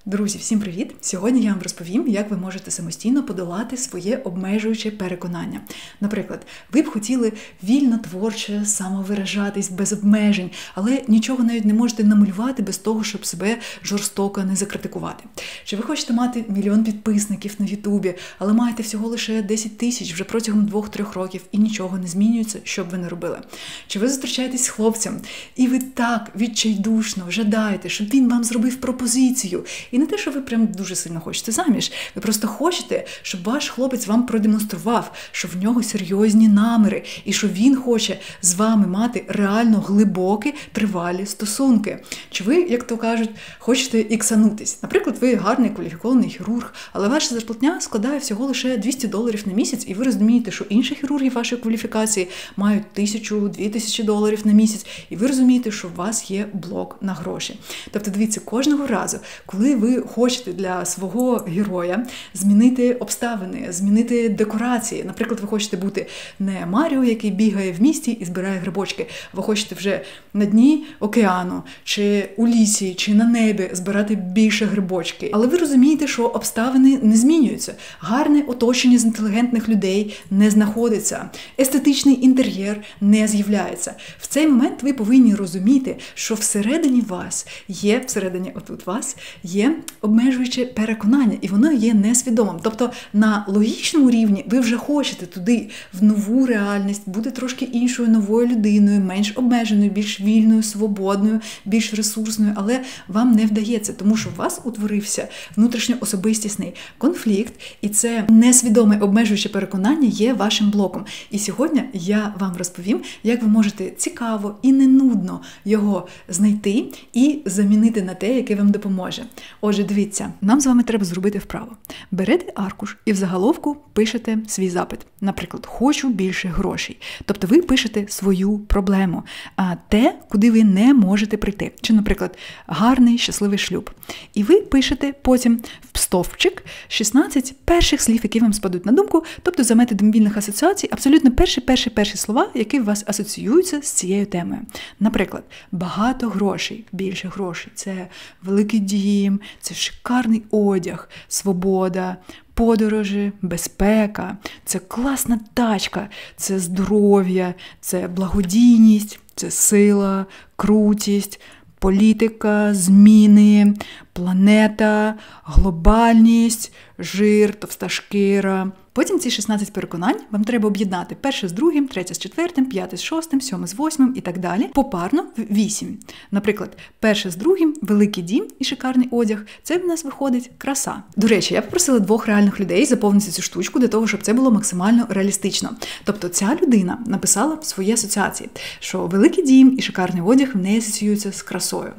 Друзі, всім привіт! Сьогодні я вам розповім, як ви можете самостійно подолати своє обмежуюче переконання. Наприклад, ви б хотіли вільно творче самовиражатись без обмежень, але нічого навіть не можете намалювати без того, щоб себе жорстоко не закритикувати. Чи ви хочете мати 1 мільйон підписників на Ютубі, але маєте всього лише 10 тисяч вже протягом 2-3 років і нічого не змінюється, що б ви не робили? Чи ви зустрічаєтесь з хлопцем і ви так відчайдушно жадаєте, щоб він вам зробив пропозицію? І не те, що ви прям дуже сильно хочете заміж. Ви просто хочете, щоб ваш хлопець вам продемонстрував, що в нього серйозні наміри і що він хоче з вами мати реально глибокі, тривалі стосунки. Чи ви, як то кажуть, хочете іксанутись? Наприклад, ви гарний кваліфікований хірург, але ваша зарплатня складає всього лише $200 на місяць, і ви розумієте, що інші хірурги вашої кваліфікації мають $1000-2000 на місяць, і ви розумієте, що у вас є блок на гроші. Тобто, дивіться, кожного разу, коли ви хочете для свого героя змінити обставини, змінити декорації. Наприклад, ви хочете бути не Маріо, який бігає в місті і збирає грибочки. Ви хочете вже на дні океану, чи у лісі, чи на небі збирати більше грибочки. Але ви розумієте, що обставини не змінюються. Гарне оточення з інтелігентних людей не знаходиться. Естетичний інтер'єр не з'являється. В цей момент ви повинні розуміти, що всередині вас є обмежуюче переконання, і воно є несвідомим. Тобто на логічному рівні ви вже хочете туди, в нову реальність, бути трошки іншою новою людиною, менш обмеженою, більш вільною, свободною, більш ресурсною, але вам не вдається, тому що у вас утворився внутрішньоособистісний конфлікт, і це несвідоме обмежуюче переконання є вашим блоком. І сьогодні я вам розповім, як ви можете цікаво і не нудно його знайти і замінити на те, яке вам допоможе. Отже, дивіться, нам з вами треба зробити вправо. Берете аркуш і в заголовку пишете свій запит. Наприклад, «хочу більше грошей». Тобто ви пишете свою проблему, те, куди ви не можете прийти. Чи, наприклад, гарний, щасливий шлюб. І ви пишете потім в стовпчик 16 перших слів, які вам спадуть на думку, тобто за методом вільних асоціацій, абсолютно перші слова, які у вас асоціюються з цією темою. Наприклад, багато грошей, більше грошей, це великий дім, це шикарний одяг, свобода, подорожі, безпека, це класна тачка, це здоров'я, це благодійність, це сила, крутість, політика, зміни, планета, глобальність, жир, товста шкіра. Потім ці 16 переконань вам треба об'єднати перше з другим, третє з четвертим, п'яте з шостим, сьоме з восьмим і так далі. Попарно в 8. Наприклад, перше з другим, великий дім і шикарний одяг. Це в нас виходить краса. До речі, я попросила 2 реальних людей заповнити цю штучку для того, щоб це було максимально реалістично. Тобто ця людина написала свої асоціації, що великий дім і шикарний одяг не асоціюються з красою.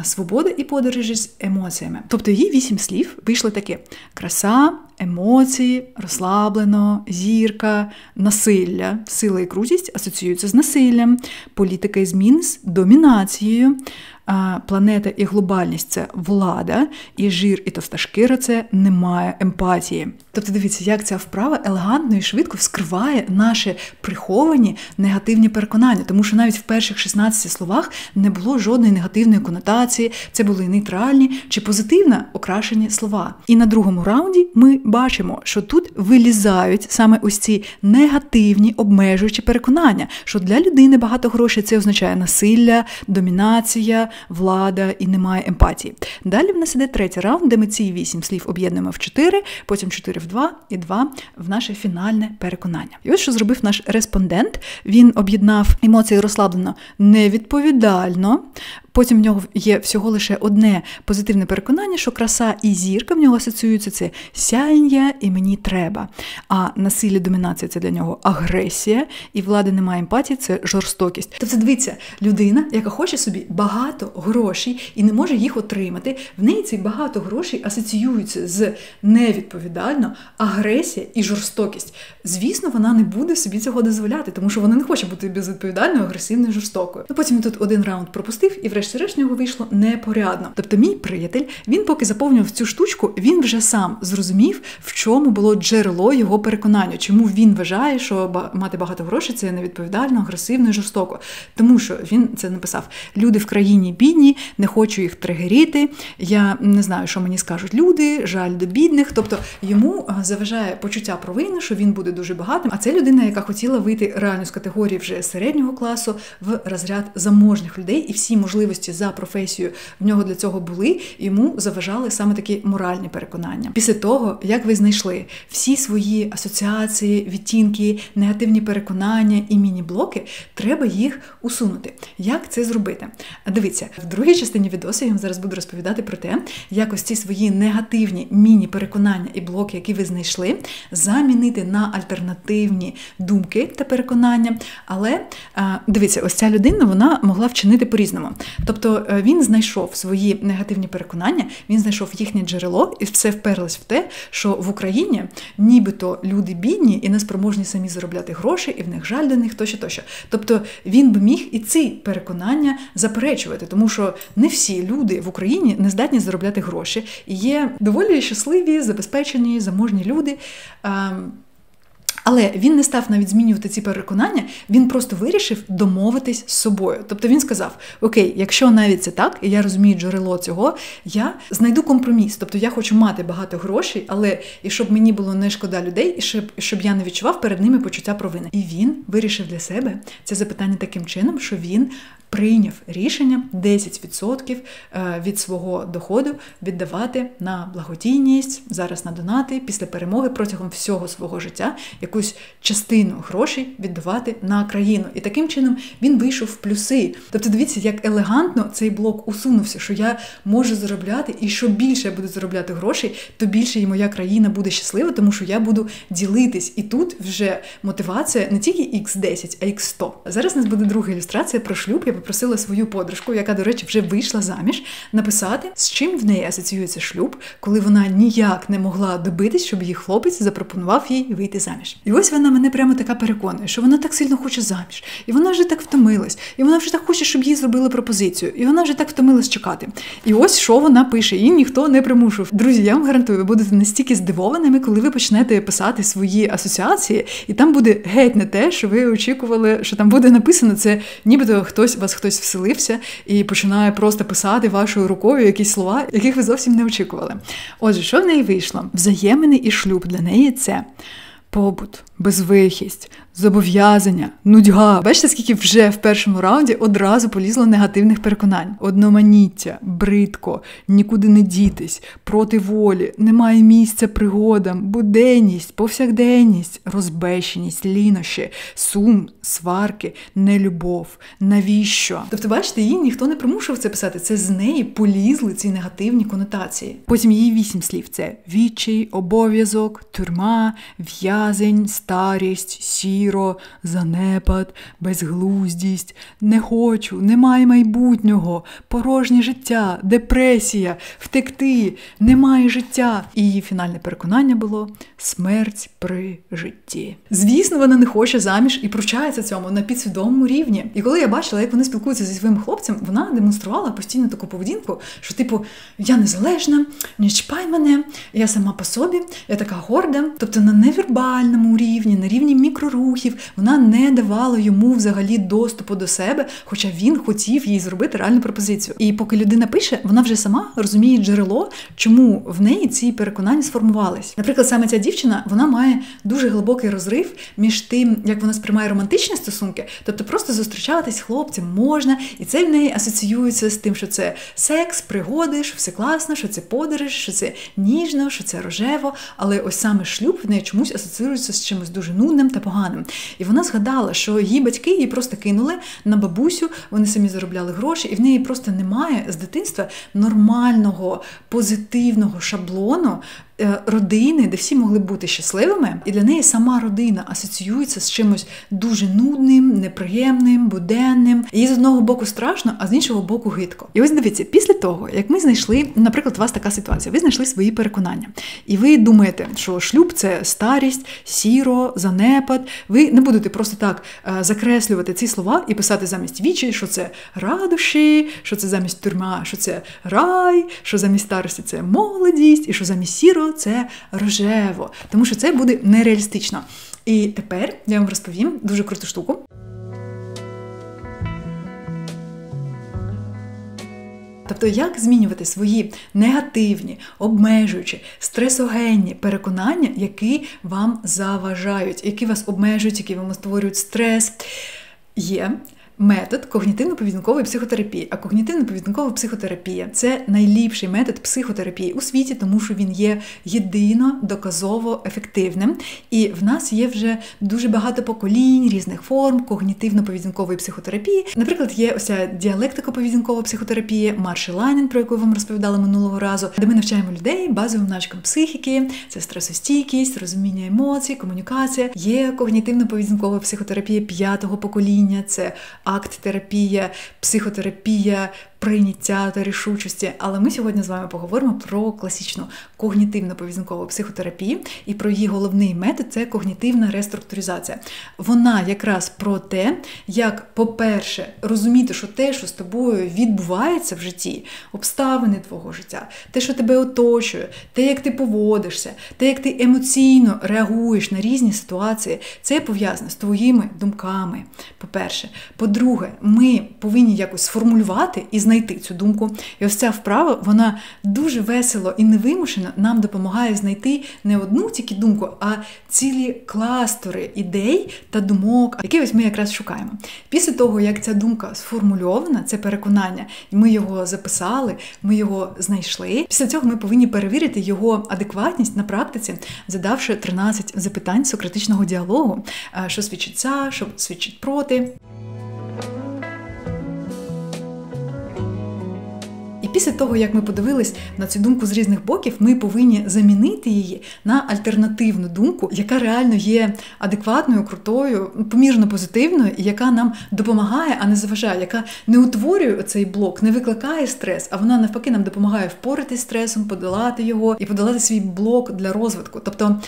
Свобода і подорожі з емоціями. Тобто її 8 слів вийшли такі: краса, емоції, розслаблено, зірка, насилля, сила і крутість асоціюються з насиллям, політика і змін з домінацією, планета і глобальність – це влада, і жир і товста шкіра – це немає емпатії. Тобто дивіться, як ця вправа елегантно і швидко вскриває наші приховані негативні переконання, тому що навіть в перших 16 словах не було жодної негативної конотації, це були нейтральні чи позитивно окрашені слова. І на другому раунді ми бачимо, що тут вилізають саме ось ці негативні обмежуючі переконання, що для людини багато грошей – це означає насилля, домінація, влада і немає емпатії. Далі в нас іде третій раунд, де ми ці 8 слів об'єднуємо в 4, потім 4 в 2 і 2 в наше фінальне переконання. І ось що зробив наш респондент. Він об'єднав емоції розслаблено невідповідально. Потім в нього є всього лише одне позитивне переконання, що краса і зірка в нього асоціюються, це сяєння і мені треба. А насилля, домінація – це для нього агресія, і влада немає емпатії – це жорстокість. Тобто, дивіться, людина, яка хоче собі багато грошей і не може їх отримати, в неї ці багато грошей асоціюються з невідповідально, агресія і жорстокість. Звісно, вона не буде собі цього дозволяти, тому що вона не хоче бути безвідповідальною, агресивною, жорстокою. Потім тут один раунд пропустив і врешті-решт в нього вийшло непорядно. Тобто мій приятель, він поки заповнював цю штучку, він вже сам зрозумів, в чому було джерело його переконання, чому він вважає, що мати багато грошей – це невідповідально, агресивно і жорстоко. Тому що він це написав: люди в країні бідні, не хочу їх тригерити, я не знаю, що мені скажуть люди, жаль до бідних. Тобто йому заважає почуття провини, що він буде дуже багатим, а це людина, яка хотіла вийти реально з категорії вже середнього класу в розряд заможних людей, і всі можливості за професією в нього для цього були, йому заважали саме такі моральні переконання. Після того, як ви знайшли всі свої асоціації, відтінки, негативні переконання і міні-блоки, треба їх усунути. Як це зробити? Дивіться, в другій частині відосу я вам зараз буду розповідати про те, як ось ці свої негативні міні-переконання і блоки, які ви знайшли, замінити на альтернативні думки та переконання. Але, дивіться, ось ця людина, вона могла вчинити по-різному. Тобто він знайшов свої негативні переконання, він знайшов їхнє джерело, і все вперлось в те, що в Україні нібито люди бідні і неспроможні самі заробляти гроші, і в них жаль до них, тощо. Тобто він би міг і ці переконання заперечувати, тому що не всі люди в Україні не здатні заробляти гроші. І є доволі щасливі, забезпечені, заможні люди. Але він не став навіть змінювати ці переконання, він просто вирішив домовитись з собою. Тобто він сказав: окей, якщо навіть це так, і я розумію джерело цього, я знайду компроміс. Тобто я хочу мати багато грошей, але і щоб мені було не шкода людей, і щоб я не відчував перед ними почуття провини. І він вирішив для себе це запитання таким чином, що він прийняв рішення 10% від свого доходу віддавати на благодійність, зараз на донати, після перемоги протягом всього свого життя якусь частину грошей віддавати на країну. І таким чином він вийшов в плюси. Тобто дивіться, як елегантно цей блок усунувся, що я можу заробляти, і що більше я буду заробляти грошей, то більше і моя країна буде щаслива, тому що я буду ділитись. І тут вже мотивація не тільки X10, а X100. Зараз у нас буде друга ілюстрація про шлюб. Я попросила свою подружку, яка, до речі, вже вийшла заміж, написати, з чим в неї асоціюється шлюб, коли вона ніяк не могла добитись, щоб її хлопець запропонував їй вийти заміж. І ось вона мене прямо така переконує, що вона так сильно хоче заміж, і вона вже так втомилась, і вона вже так хоче, щоб їй зробили пропозицію, і вона вже так втомилась чекати. І ось що вона пише, її ніхто не примушував. Друзі, я вам гарантую, ви будете настільки здивованими, коли ви почнете писати свої асоціації, і там буде геть не те, що ви очікували, що там буде написано. Це нібито хтось вселився і починає просто писати вашою рукою якісь слова, яких ви зовсім не очікували. Отже, що в неї вийшло? Взаємини і шлюб для неї – це побут, безвихість, зобов'язання, нудьга. Бачите, скільки вже в першому раунді одразу полізло негативних переконань. Одноманіття, бридко, нікуди не дітись, проти волі, немає місця пригодам, буденність, повсякденність, розбещеність, лінощі, сум, сварки, нелюбов. Навіщо? Тобто, бачите, її ніхто не примушував це писати. Це з неї полізли ці негативні конотації. Потім її 8 слів. Це відчай, обов'язок, тюрма, в'язень, старість, сіро, занепад, безглуздість, не хочу, немає майбутнього, порожнє життя, депресія, втекти, немає життя. І її фінальне переконання було смерть при житті. Звісно, вона не хоче заміж і пручається цьому на підсвідомому рівні. І коли я бачила, як вони спілкуються зі своїм хлопцем, вона демонструвала постійно таку поведінку, що типу, я незалежна, не чіпай мене, я сама по собі, я така горда. Тобто на невербальному рівні, на рівні мікрорухів, вона не давала йому взагалі доступу до себе, хоча він хотів їй зробити реальну пропозицію. І поки людина пише, вона вже сама розуміє джерело, чому в неї ці переконання сформувались. Наприклад, саме ця дівчина, вона має дуже глибокий розрив між тим, як вона сприймає романтичні стосунки, тобто просто зустрічатись з хлопцем можна, і це в неї асоціюється з тим, що це секс, пригоди, що все класно, що це подорож, що це ніжно, що це рожево, але ось саме шлюб в неї чомусь асоціюється з чимось дуже нудним та поганим. І вона згадала, що її батьки її просто кинули на бабусю, вони самі заробляли гроші, і в неї просто немає з дитинства нормального, позитивного шаблону родини, де всі могли бути щасливими, і для неї сама родина асоціюється з чимось дуже нудним, неприємним, буденним. Їй з одного боку страшно, а з іншого боку гидко. І ось дивіться, після того, як ми знайшли, наприклад, у вас така ситуація, ви знайшли свої переконання, і ви думаєте, що шлюб – це старість, сіро, занепад, ви не будете просто так закреслювати ці слова і писати замість вічі, що це радощі, що це замість тюрма, що це рай, що замість старості – це молодість, і що замість сіро – це рожево. Тому що це буде нереалістично. І тепер я вам розповім дуже круту штуку. Тобто, як змінювати свої негативні, обмежуючі, стресогенні переконання, які вам заважають, які вас обмежують, які вам створюють стрес. Є метод когнітивно-поведінкової психотерапії. А когнітивно-поведінкова психотерапія – це найліпший метод психотерапії у світі, тому що він є єдино доказово ефективним. І в нас є вже дуже багато поколінь, різних форм когнітивно-поведінкової психотерапії. Наприклад, є ось ця діалектико-поведінкова психотерапія, Марші Лайнен, про яку я вам розповідала минулого разу, де ми навчаємо людей базовим навичкам психіки, це стресостійкість, розуміння емоцій, комунікація. Є когнітивно-поведінкова психотерапія 5-го покоління, це акт-терапія, психотерапія, прийняття та рішучості. Але ми сьогодні з вами поговоримо про класичну когнітивно-поведінкову психотерапію і про її головний метод – це когнітивна реструктуризація. Вона якраз про те, як, по-перше, розуміти, що те, що з тобою відбувається в житті, обставини твого життя, те, що тебе оточує, те, як ти поводишся, те, як ти емоційно реагуєш на різні ситуації, це пов'язано з твоїми думками, по-перше. По-друге, ми повинні якось сформулювати і знайти цю думку. І ось ця вправа, вона дуже весело і невимушено нам допомагає знайти не одну тільки думку, а цілі кластери ідей та думок, які ось ми якраз шукаємо. Після того, як ця думка сформульована, це переконання, і ми його записали, ми його знайшли, після цього ми повинні перевірити його адекватність на практиці, задавши 13 запитань сократичного діалогу, що свідчить за, що свідчить проти. І після того, як ми подивились на цю думку з різних боків, ми повинні замінити її на альтернативну думку, яка реально є адекватною, крутою, помірно позитивною, і яка нам допомагає, а не заважає, яка не утворює оцей блок, не викликає стрес, а вона навпаки нам допомагає впоратись з стресом, подолати його і подолати свій блок для розвитку. Тобто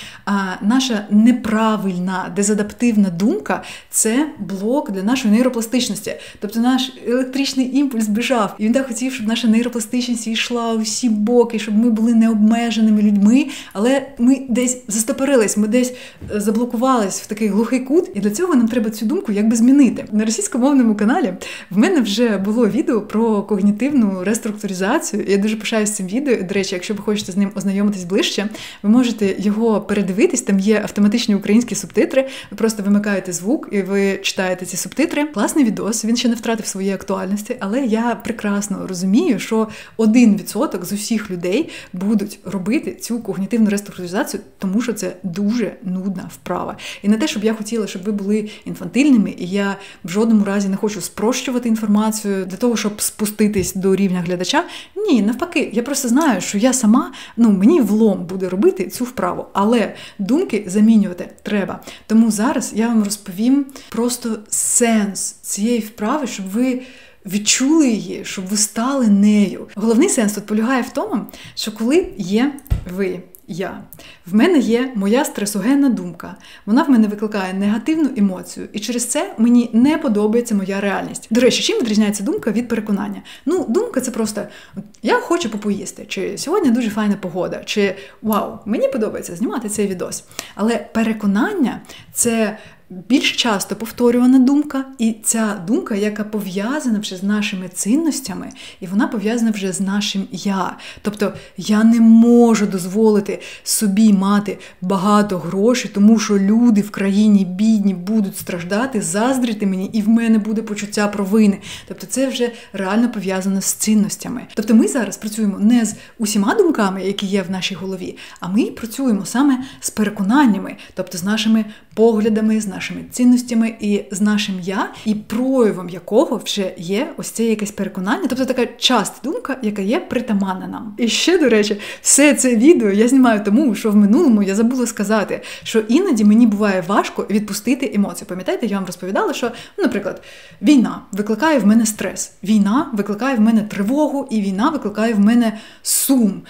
наша неправильна, дезадаптивна думка – це блок для нашої нейропластичності. Тобто наш електричний імпульс біжав, і він так хотів, щоб наша нейропластичність йшла у всі боки, щоб ми були необмеженими людьми, але ми десь застопорились, ми десь заблокувались в такий глухий кут, і для цього нам треба цю думку якби змінити. На російськомовному каналі в мене вже було відео про когнітивну реструктуризацію. Я дуже пишаюсь цим відео. До речі, якщо ви хочете з ним ознайомитись ближче, ви можете його передивитись, там є автоматичні українські субтитри, ви просто вимикаєте звук і ви читаєте ці субтитри. Класний відос, він ще не втратив своєї актуальності, але я прекрасно розумію, що 1% з усіх людей будуть робити цю когнітивну реструктуризацію, тому що це дуже нудна вправа. І не те, щоб я хотіла, щоб ви були інфантильними, і я в жодному разі не хочу спрощувати інформацію для того, щоб спуститись до рівня глядача. Ні, навпаки, я просто знаю, що я сама, мені влом буде робити цю вправу, але думки замінювати треба. Тому зараз я вам розповім просто сенс цієї вправи, щоб ви відчули її, щоб ви стали нею. Головний сенс тут полягає в тому, що коли є ви, я, в мене є моя стресогенна думка, вона в мене викликає негативну емоцію, і через це мені не подобається моя реальність. До речі, чим відрізняється думка від переконання? Думка – це просто «я хочу попоїсти», чи «сьогодні дуже файна погода», чи «вау, мені подобається знімати цей відос». Але переконання – це більш часто повторювана думка, і ця думка, яка пов'язана вже з нашими цінностями, і вона пов'язана вже з нашим «я». Тобто, я не можу дозволити собі мати багато грошей, тому що люди в країні бідні будуть страждати, заздрити мені, і в мене буде почуття провини. Тобто, це вже реально пов'язано з цінностями. Тобто, ми зараз працюємо не з усіма думками, які є в нашій голові, а ми працюємо саме з переконаннями, тобто з нашими поглядами, з нашими нашими цінностями і з нашим я, і проявом якого вже є ось це якесь переконання, тобто така часта думка, яка є притаманна нам. І ще, до речі, все це відео я знімаю тому, що в минулому я забула сказати, що іноді мені буває важко відпустити емоції. Пам'ятаєте, я вам розповідала, що, наприклад, війна викликає в мене стрес, війна викликає в мене тривогу, і війна викликає в мене сум.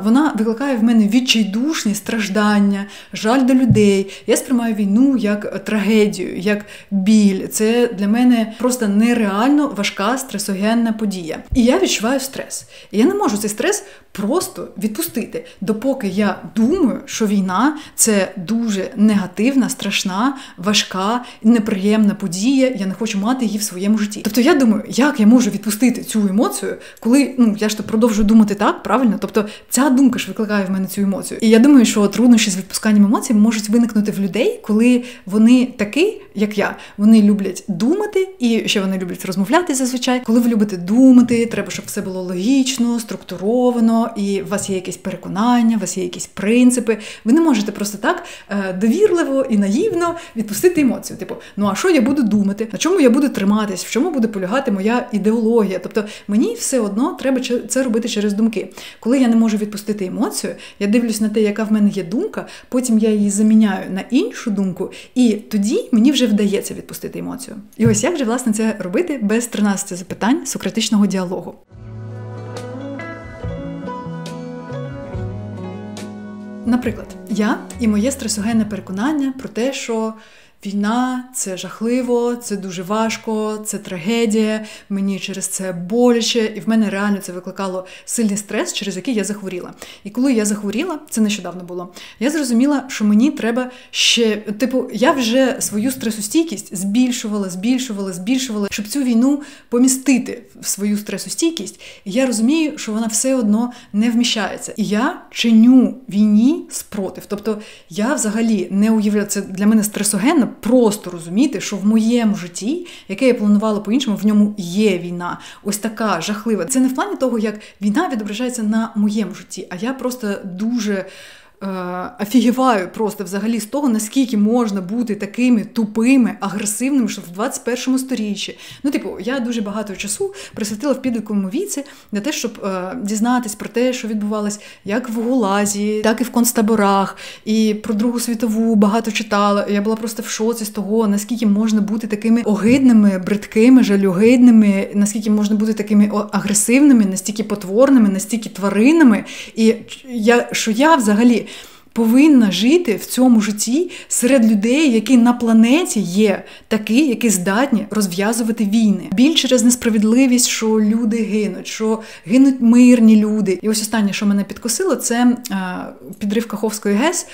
Вона викликає в мене відчайдушні страждання, жаль до людей. Я сприймаю війну як трагедію, як біль. Це для мене просто нереально важка стресогенна подія. І я відчуваю стрес. І я не можу цей стрес просто відпустити, допоки я думаю, що війна – це дуже негативна, страшна, важка, неприємна подія, я не хочу мати її в своєму житті. Тобто я думаю, як я можу відпустити цю емоцію, коли, я ж то продовжую думати так, правильно? Тобто ця думка ж викликає в мене цю емоцію. І я думаю, що труднощі з відпусканням емоцій можуть виникнути в людей, коли вони такі, як я, вони люблять думати, і ще вони люблять розмовляти зазвичай. Коли ви любите думати, треба, щоб все було логічно, структуровано, і у вас є якісь переконання, у вас є якісь принципи. Ви не можете просто так довірливо і наївно відпустити емоцію. Типу, а що я буду думати? На чому я буду триматись? В чому буде полягати моя ідеологія? Тобто мені все одно треба це робити через думки. Коли я не можу відпустити емоцію, я дивлюсь на те, яка в мене є думка, потім я її заміняю на іншу думку, і тоді мені вже вдається відпустити емоцію. І ось як же, власне, це робити без 13 запитань сократичного діалогу. Наприклад, я і моє стресогенне переконання про те, що війна – це жахливо, це дуже важко, це трагедія, мені через це боляче, і в мене реально це викликало сильний стрес, через який я захворіла. І коли я захворіла, це нещодавно було, я зрозуміла, що мені треба ще, я вже свою стресостійкість збільшувала, щоб цю війну помістити в свою стресостійкість, і я розумію, що вона все одно не вміщається. І я чиню війні спротив. Тобто я взагалі не уявляю, це для мене стресогенно, просто розуміти, що в моєму житті, яке я планувала по-іншому, в ньому є війна. Ось така жахлива. Це не в плані того, як війна відображається на моєму житті, а я просто дуже офігіваю просто взагалі з того, наскільки можна бути такими тупими, агресивними, що в 21 сторіччі. Я дуже багато часу присвятила в підлітковому віці для те, щоб дізнатись про те, що відбувалось як в ГУЛАЗі, так і в концтаборах, і про Другу світову багато читала. Я була просто в шоці з того, наскільки можна бути такими огидними, бридкими, жалюгидними, наскільки можна бути такими агресивними, настільки потворними, настільки тваринами. І я взагалі повинна жити в цьому житті серед людей, які на планеті є такі, які здатні розв'язувати війни. Біль через несправедливість, що люди гинуть, що гинуть мирні люди. І ось останнє, що мене підкосило, це підрив Каховської ГЕС.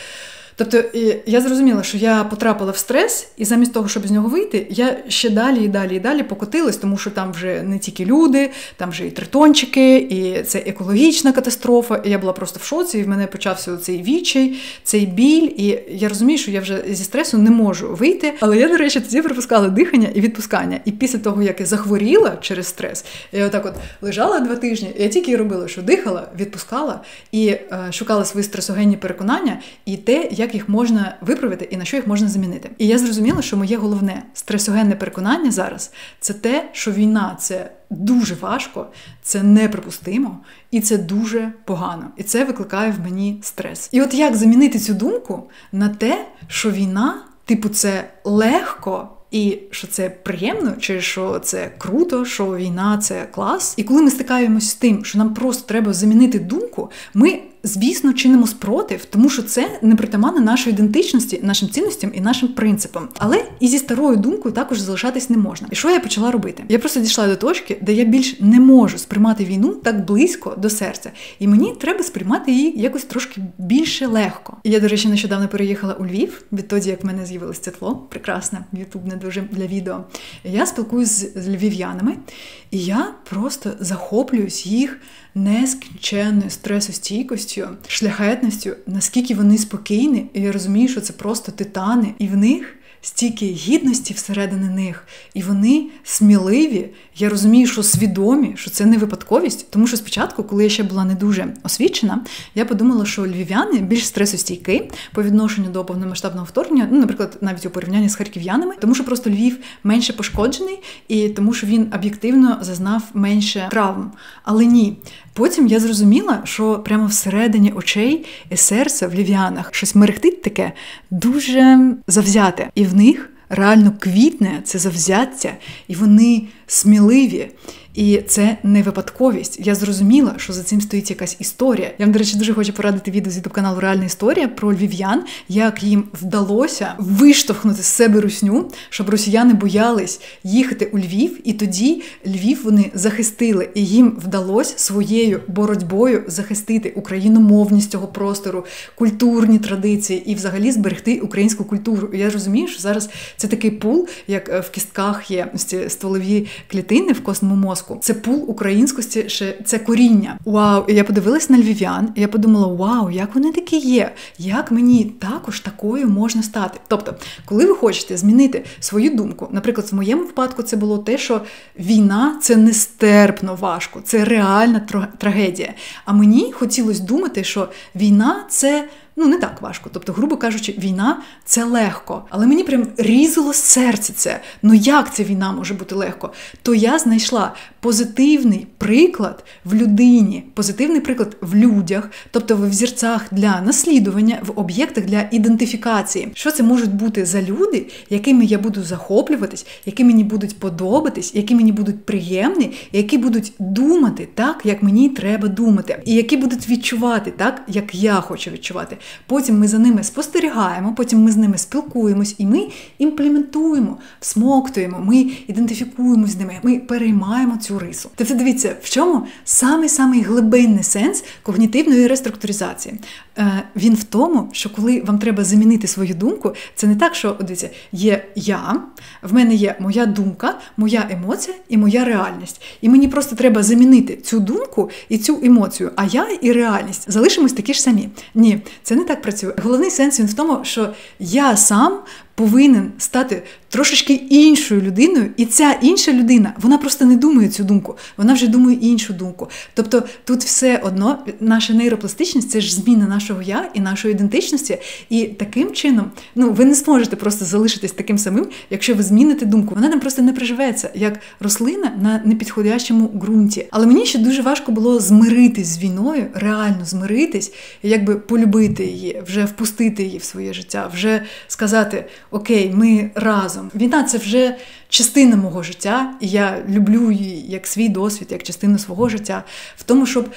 Тобто я зрозуміла, що я потрапила в стрес, і замість того, щоб з нього вийти, я ще далі покотилась, тому що там вже не тільки люди, там вже і тритончики, і це екологічна катастрофа, і я була просто в шоці, і в мене почався цей відчай, цей біль, і я розумію, що я вже зі стресу не можу вийти. Але я, до речі, тоді пропускала дихання і відпускання. І після того, як я захворіла через стрес, я отак от лежала 2 тижні, і я тільки робила, що дихала, відпускала, і шукала свої стресогенні переконання, і те, як їх можна виправити і на що їх можна замінити. І я зрозуміла, що моє головне стресогенне переконання зараз – це те, що війна – це дуже важко, це неприпустимо, і це дуже погано. І це викликає в мені стрес. І от як замінити цю думку на те, що війна, це легко, і що це приємно, чи що це круто, що війна – це клас. І коли ми стикаємось з тим, що нам просто треба замінити думку, ми, звісно, чинимо спротив, тому що це не притаманно нашої ідентичності, нашим цінностям і нашим принципам. Але і зі старою думкою також залишатись не можна. І що я почала робити? Я просто дійшла до точки, де я більш не можу сприймати війну так близько до серця. І мені треба сприймати її якось трошки більше легко. І я, до речі, нещодавно переїхала у Львів, відтоді, як в мене з'явилось світло, прекрасне, YouTube не дуже для відео. Я спілкуюсь з львів'янами, і я просто захоплююсь їх нескінченною стресостійкістю, шляхетністю, наскільки вони спокійні, і я розумію, що це просто титани, і в них стільки гідності всередині них, і вони сміливі. Я розумію, що свідомі, що це не випадковість, тому що спочатку, коли я ще була не дуже освічена, я подумала, що львів'яни більш стресостійкі по відношенню до повномасштабного вторгнення, наприклад, навіть у порівнянні з харків'янами, тому що просто Львів менше пошкоджений і тому що він об'єктивно зазнав менше травм. Але ні. Потім я зрозуміла, що прямо всередині очей і серця в львів'янах щось мерехтить таке дуже завзяте. І в них реально квітне це завзяття, і вони сміливі. І це не випадковість. Я зрозуміла, що за цим стоїть якась історія. Я вам, до речі, дуже хочу порадити відео з YouTube-каналу «Реальна історія» про львів'ян, як їм вдалося виштовхнути з себе русню, щоб росіяни боялись їхати у Львів, і тоді Львів вони захистили. І їм вдалося своєю боротьбою захистити україномовність цього простору, культурні традиції і взагалі зберегти українську культуру. І я розумію, що зараз це такий пул, як в кістках є стволові клітини в костному мозку. Це пул українськості, це коріння. Вау! І я подивилась на львів'ян, і я подумала, вау, як вони такі є? Як мені також такою можна стати? Тобто, коли ви хочете змінити свою думку, наприклад, в моєму випадку це було те, що війна – це нестерпно важко, це реальна трагедія. А мені хотілося думати, що війна – це не так важко. Тобто, грубо кажучи, війна – це легко. Але мені прям різало серце це. Як ця війна може бути легко? То я знайшла позитивний приклад в людині, позитивний приклад в людях, тобто в взірцях для наслідування, в об'єктах для ідентифікації. Що це можуть бути за люди, якими я буду захоплюватись, які мені будуть подобатись, які мені будуть приємні, які будуть думати так, як мені треба думати, і які будуть відчувати так, як я хочу відчувати. Потім ми за ними спостерігаємо, потім ми з ними спілкуємось, і ми імплементуємо, всмоктуємо, ми ідентифікуємось з ними, ми переймаємо цю рису. Тобто дивіться, в чому самий глибинний сенс когнітивної реструктуризації? Він в тому, що коли вам треба замінити свою думку, це не так, що, дивіться, є я, в мене є моя думка, моя емоція і моя реальність. І мені просто треба замінити цю думку і цю емоцію, а я і реальність залишимось такі ж самі. Ні, це не так працює. Головний сенс він в тому, що я сам повинен стати трошечки іншою людиною, і ця інша людина, вона просто не думає цю думку, вона вже думає іншу думку. Тобто тут все одно, наша нейропластичність – це ж зміна нашого я і нашої ідентичності, і таким чином, ви не зможете просто залишитись таким самим, якщо ви зміните думку. Вона там просто не приживеться, як рослина на непідходящому ґрунті. Але мені ще дуже важко було змиритись з війною, реально змиритись, і якби полюбити її, вже впустити її в своє життя, вже сказати: окей, ми разом. Війна – це вже частина мого життя, і я люблю її як свій досвід, як частину свого життя. В тому, щоб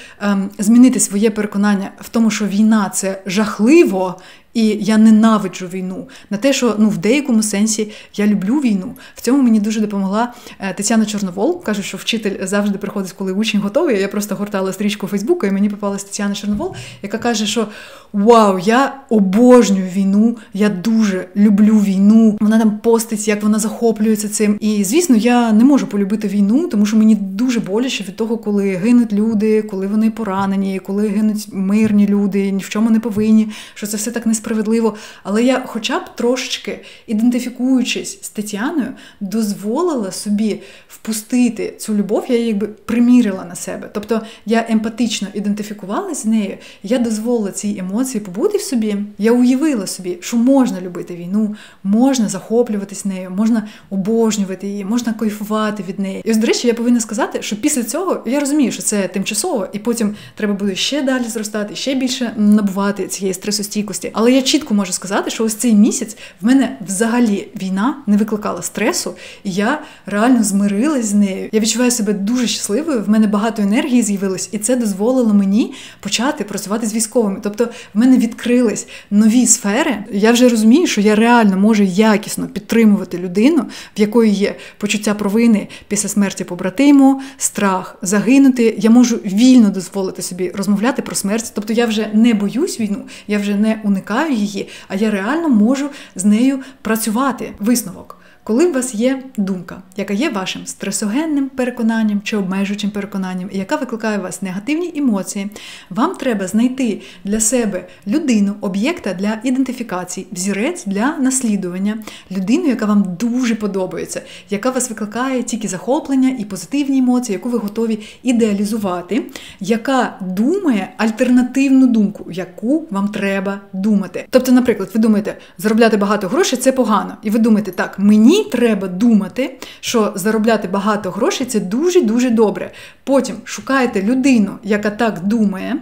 змінити своє переконання, в тому, що війна – це жахливо, і я ненавиджу війну. На те, що в деякому сенсі я люблю війну. В цьому мені дуже допомогла Тетяна Чорновол. Каже, що вчитель завжди приходить, коли учень готовий. Я просто гортала стрічку Фейсбука, і мені попалась Тетяна Чорновол, яка каже, що вау, я обожнюю війну, я дуже люблю війну. Вона там постить, як вона захоплюється цим. І, звісно, я не можу полюбити війну, тому що мені дуже боляче від того, коли гинуть люди, коли вони поранені, коли гинуть мирні люди, ні в чому не повинні, що це все так несправедливо. Але я хоча б трошечки, ідентифікуючись з Тетяною, дозволила собі впустити цю любов, я її якби примірила на себе. Тобто я емпатично ідентифікувалася з нею, я дозволила цій емоції побути в собі, я уявила собі, що можна любити війну, можна захоплюватись нею, можна обожнювати її, можна кайфувати від неї. І ось, до речі, я повинна сказати, що після цього я розумію, що це тимчасово, і потім треба буде ще далі зростати, ще більше набувати цієї стресостійкості. Але я чітко можу сказати, що ось цей місяць в мене взагалі війна не викликала стресу, і я реально змирилась з нею. Я відчуваю себе дуже щасливою, в мене багато енергії з'явилось, і це дозволило мені почати працювати з військовими. Тобто в мене відкрились нові сфери. Я вже розумію, що я реально можу якісно підтримувати людину, в якої є почуття провини після смерті побратиму, страх загинути. Я можу вільно дозволити собі розмовляти про смерть. Тобто я вже не боюсь війну, я вже не уникаю її, а я реально можу з нею працювати. Висновок. Коли у вас є думка, яка є вашим стресогенним переконанням чи обмежуючим переконанням, і яка викликає у вас негативні емоції, вам треба знайти для себе людину, об'єкта для ідентифікації, взірець для наслідування, людину, яка вам дуже подобається, яка вас викликає тільки захоплення і позитивні емоції, яку ви готові ідеалізувати, яка думає альтернативну думку, яку вам треба думати. Тобто, наприклад, ви думаєте, заробляти багато грошей – це погано. І ви думаєте, так, мені треба думати, що заробляти багато грошей – це дуже-дуже добре. Потім шукаєте людину, яка так думає,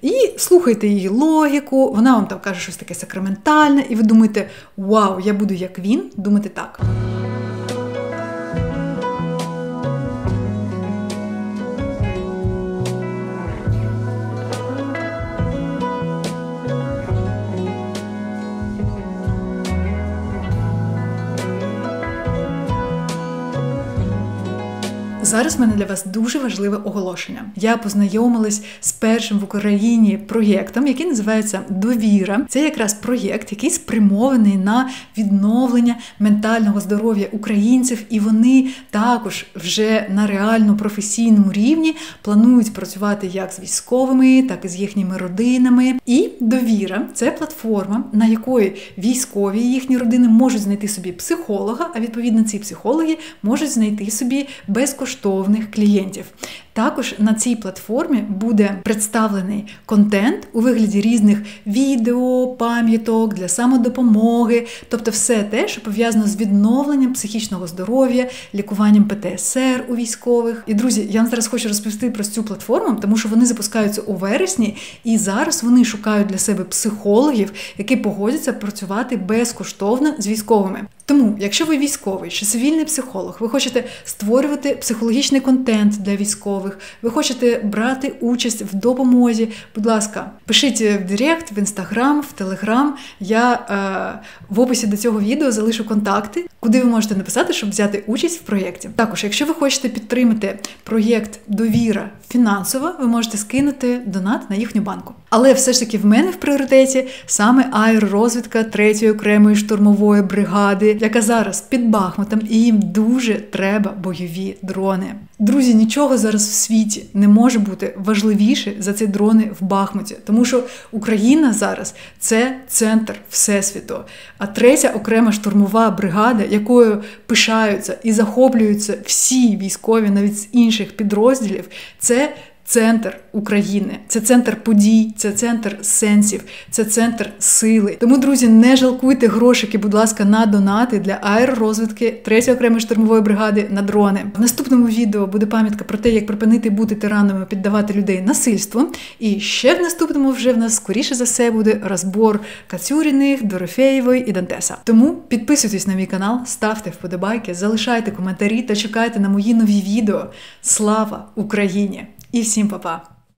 і слухайте її логіку, вона вам там каже щось таке сакраментальне, і ви думаєте, вау, я буду як він, думати так. Зараз в мене для вас дуже важливе оголошення. Я познайомилась з першим в Україні проєктом, який називається «Довіра». Це якраз проєкт, який спрямований на відновлення ментального здоров'я українців, і вони також вже на реально професійному рівні планують працювати як з військовими, так і з їхніми родинами. І «Довіра» – це платформа, на якої військові і їхні родини можуть знайти собі психолога, а відповідно ці психологи можуть знайти собі безкоштовних клієнтів. Також на цій платформі буде представлений контент у вигляді різних відео, пам'яток для самодопомоги, тобто все те, що пов'язано з відновленням психічного здоров'я, лікуванням ПТСР у військових. І, друзі, я вам зараз хочу розповісти про цю платформу, тому що вони запускаються у вересні, і зараз вони шукають для себе психологів, які погодяться працювати безкоштовно з військовими. Тому, якщо ви військовий чи цивільний психолог, ви хочете створювати психологічний контент для військових, ви хочете брати участь в допомозі, будь ласка, пишіть в Директ, в Інстаграм, в Телеграм. Я в описі до цього відео залишу контакти, куди ви можете написати, щоб взяти участь в проєкті. Також, якщо ви хочете підтримати проєкт «Довіра» фінансово, ви можете скинути донат на їхню банку. Але все ж таки в мене в пріоритеті саме аеророзвідка 3-ї окремої штурмової бригади, яка зараз під Бахмутом, і їм дуже треба бойові дрони. Друзі, нічого зараз в світі не може бути важливіше за ці дрони в Бахмуті, тому що Україна зараз – це центр Всесвіту. А 3-я окрема штурмова бригада, якою пишаються і захоплюються всі військові, навіть з інших підрозділів, це центр України, це центр подій, це центр сенсів, це центр сили. Тому, друзі, не жалкуйте грошики, будь ласка, на донати для аеророзвідки 3-ї окремої штурмової бригади на дрони. В наступному відео буде пам'ятка про те, як припинити бути тиранами, піддавати людей насильству. І ще в наступному вже в нас, скоріше за все, буде розбор Кацюріних, Дорофєєвої і Дантеса. Тому підписуйтесь на мій канал, ставте вподобайки, залишайте коментарі та чекайте на мої нові відео. Слава Україні! І всім па-па!